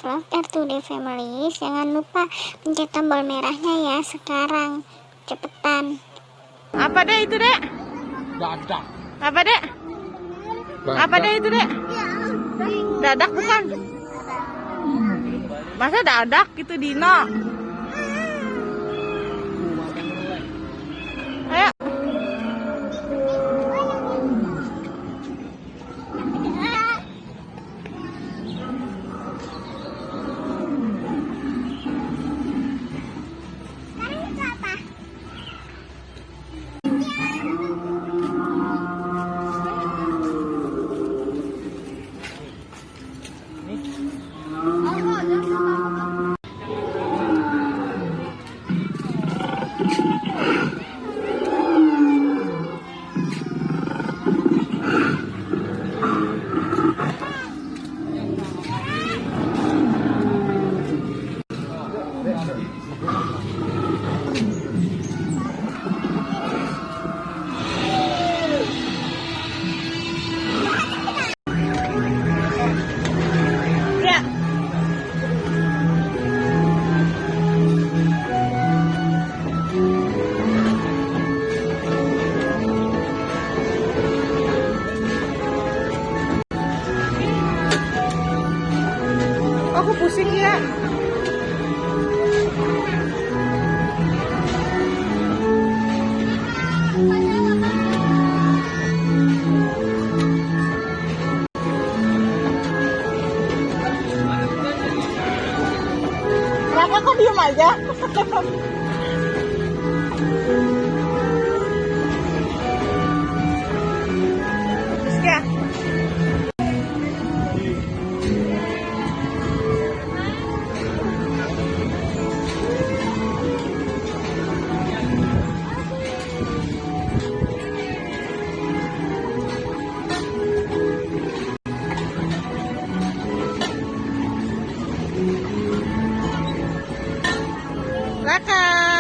vlog R2D Family. Jangan lupa pencet tombol merahnya ya sekarang. Cepetan. Apa deh itu, Dek? Dadak. Apa, Dek? Apa deh itu, Dek? Dadak bukan? Masa dadak gitu, Dino? Ayo. Aku pusing ya. Raka kok diem aja? Rizka. Raka.